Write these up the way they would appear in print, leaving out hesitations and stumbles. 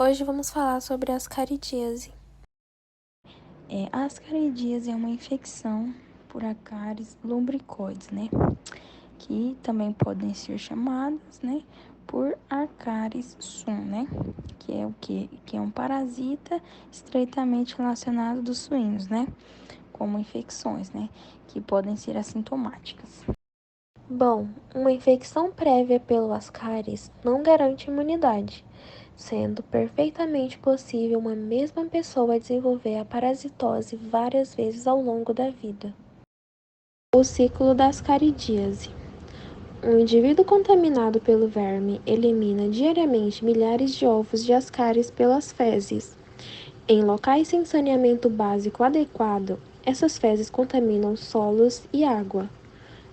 Hoje vamos falar sobre a ascaridíase. A ascaridíase é uma infecção por acários lumbricoides, né? Que também podem ser chamadas, né, por Acaris sum, né? Que é o quê? Que é um parasita estreitamente relacionado dos suínos, né? Como infecções, né? Que podem ser assintomáticas. Bom, uma infecção prévia pelo ascaris não garante imunidade, sendo perfeitamente possível uma mesma pessoa desenvolver a parasitose várias vezes ao longo da vida. O ciclo da ascaridíase. Um indivíduo contaminado pelo verme elimina diariamente milhares de ovos de ascaris pelas fezes. Em locais sem saneamento básico adequado, essas fezes contaminam solos e água.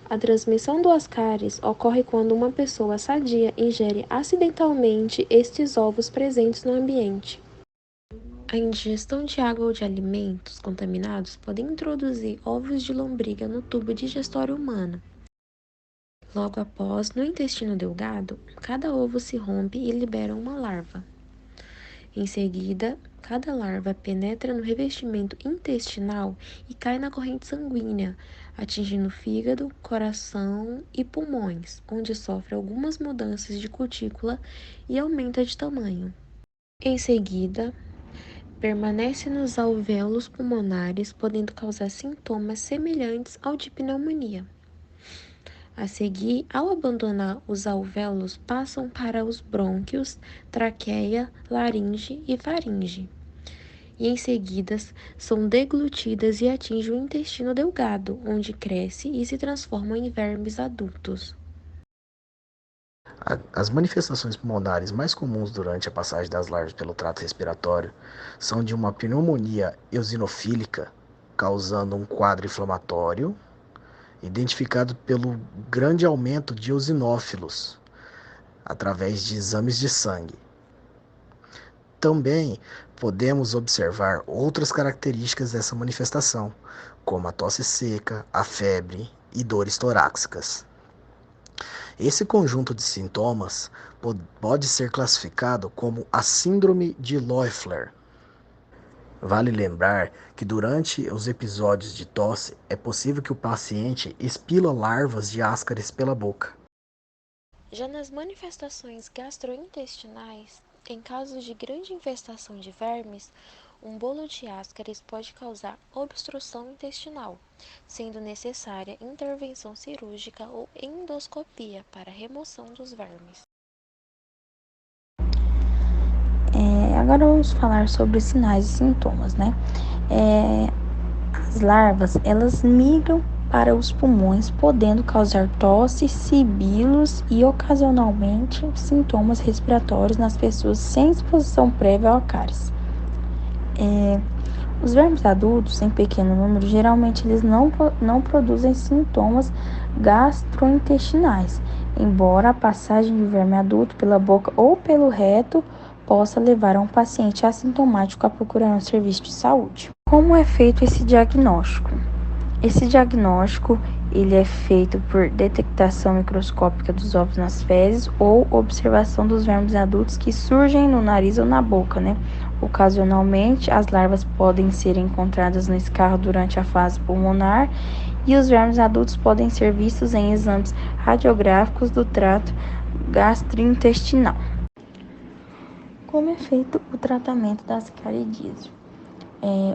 A transmissão do ascaris ocorre quando uma pessoa sadia ingere acidentalmente estes ovos presentes no ambiente. A ingestão de água ou de alimentos contaminados pode introduzir ovos de lombriga no tubo digestório humano. Logo após, no intestino delgado, cada ovo se rompe e libera uma larva. Em seguida, cada larva penetra no revestimento intestinal e cai na corrente sanguínea, atingindo fígado, coração e pulmões, onde sofre algumas mudanças de cutícula e aumenta de tamanho. Em seguida, permanece nos alvéolos pulmonares, podendo causar sintomas semelhantes ao de pneumonia. A seguir, ao abandonar os alvéolos, passam para os brônquios, traqueia, laringe e faringe. E em seguida são deglutidas e atingem o intestino delgado, onde cresce e se transformam em vermes adultos. As manifestações pulmonares mais comuns durante a passagem das larvas pelo trato respiratório são de uma pneumonia eosinofílica, causando um quadro inflamatório, identificado pelo grande aumento de eosinófilos através de exames de sangue. Também podemos observar outras características dessa manifestação, como a tosse seca, a febre e dores torácicas. Esse conjunto de sintomas pode ser classificado como a síndrome de Loeffler. Vale lembrar que durante os episódios de tosse é possível que o paciente expila larvas de ascaris pela boca. Já nas manifestações gastrointestinais, em casos de grande infestação de vermes, um bolo de ascaris pode causar obstrução intestinal, sendo necessária intervenção cirúrgica ou endoscopia para a remoção dos vermes. Agora vamos falar sobre sinais e sintomas, né? As larvas, elas migram para os pulmões, podendo causar tosse, sibilos e ocasionalmente sintomas respiratórios nas pessoas sem exposição prévia ao cáries. Os vermes adultos, em pequeno número, geralmente eles não produzem sintomas gastrointestinais, embora a passagem de verme adulto pela boca ou pelo reto possa levar um paciente assintomático a procurar um serviço de saúde. Como é feito esse diagnóstico? Esse diagnóstico ele é feito por detectação microscópica dos ovos nas fezes ou observação dos vermes adultos que surgem no nariz ou na boca, né? Ocasionalmente, as larvas podem ser encontradas no escarro durante a fase pulmonar e os vermes adultos podem ser vistos em exames radiográficos do trato gastrointestinal. Como é feito o tratamento da ascaridíase?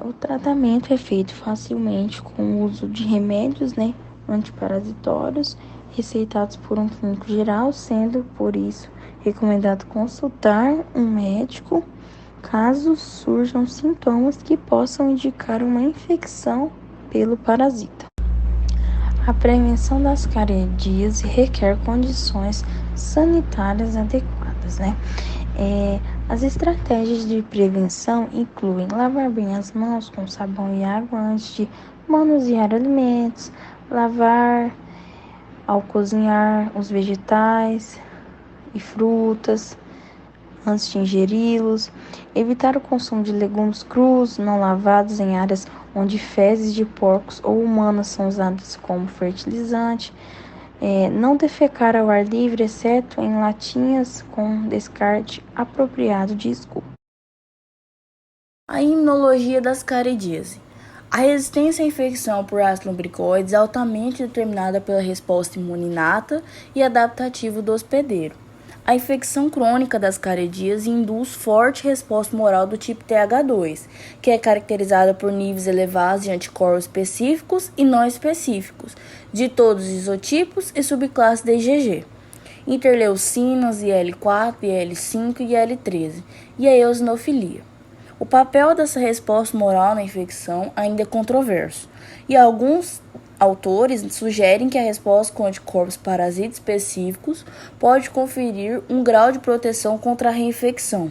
O tratamento é feito facilmente com o uso de remédios, né, antiparasitórios, receitados por um clínico geral, sendo, por isso, recomendado consultar um médico caso surjam sintomas que possam indicar uma infecção pelo parasita. A prevenção das ascaridíase requer condições sanitárias adequadas, né? As estratégias de prevenção incluem lavar bem as mãos com sabão e água antes de manusear alimentos, lavar ao cozinhar os vegetais e frutas antes de ingeri-los, evitar o consumo de legumes crus, não lavados em áreas onde fezes de porcos ou humanas são usadas como fertilizante, não defecar ao ar livre, exceto em latinhas com descarte apropriado de esgoto. A imunologia das caridíase. A resistência à infecção por ácido lumbricoides é altamente determinada pela resposta imune inata e adaptativa do hospedeiro. A infecção crônica das caridíase induz forte resposta humoral do tipo TH2, que é caracterizada por níveis elevados de anticorpos específicos e não específicos, de todos os isotipos e subclasses de IgG, interleucinas, IL-4, IL-5 e IL-13, e a eosinofilia. O papel dessa resposta humoral na infecção ainda é controverso, e alguns autores sugerem que a resposta com anticorpos parasitas específicos pode conferir um grau de proteção contra a reinfecção,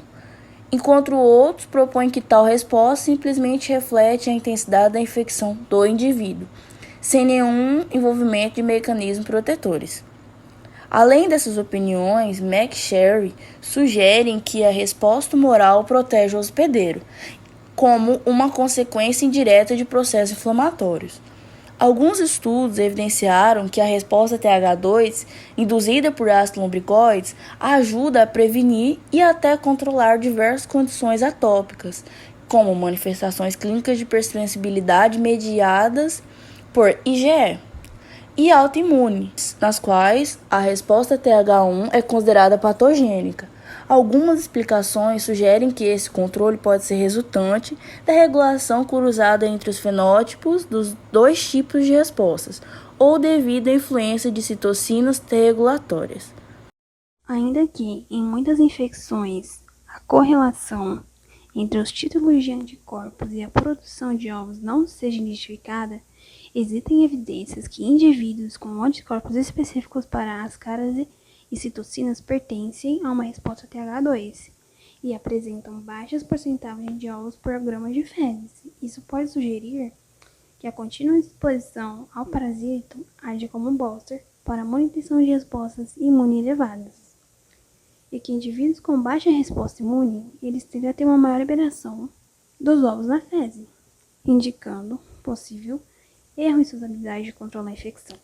enquanto outros propõem que tal resposta simplesmente reflete a intensidade da infecção do indivíduo, sem nenhum envolvimento de mecanismos protetores. Além dessas opiniões, McSherry sugerem que a resposta humoral protege o hospedeiro, como uma consequência indireta de processos inflamatórios. Alguns estudos evidenciaram que a resposta TH2, induzida por ácido lumbricoides, ajuda a prevenir e até controlar diversas condições atópicas, como manifestações clínicas de hipersensibilidade mediadas por IgE, e autoimunes, nas quais a resposta TH1 é considerada patogênica. Algumas explicações sugerem que esse controle pode ser resultante da regulação cruzada entre os fenótipos dos dois tipos de respostas, ou devido à influência de citocinas T-regulatórias. Ainda que, em muitas infecções, a correlação entre os títulos de anticorpos e a produção de ovos não seja identificada, existem evidências que indivíduos com anticorpos específicos para ascarase e citocinas pertencem a uma resposta TH2 e apresentam baixas porcentagens de ovos por grama de fezes. Isso pode sugerir que a contínua exposição ao parasito age como booster para a manutenção de respostas imunes elevadas, e que indivíduos com baixa resposta imune, eles tendem a ter uma maior liberação dos ovos na fezes, indicando possível erro em suas habilidades de controlar a infecção.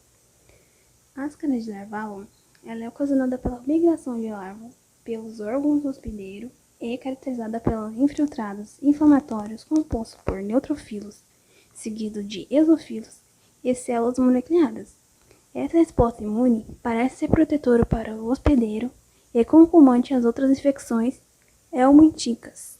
A ascarase larval ela é ocasionada pela migração de larvas pelos órgãos do hospedeiro e caracterizada pelos infiltrados inflamatórios compostos por neutrofilos, seguido de eosinofilos e células mononucleadas. Essa resposta imune parece ser protetora para o hospedeiro e concomitante às outras infecções helmintíquicas.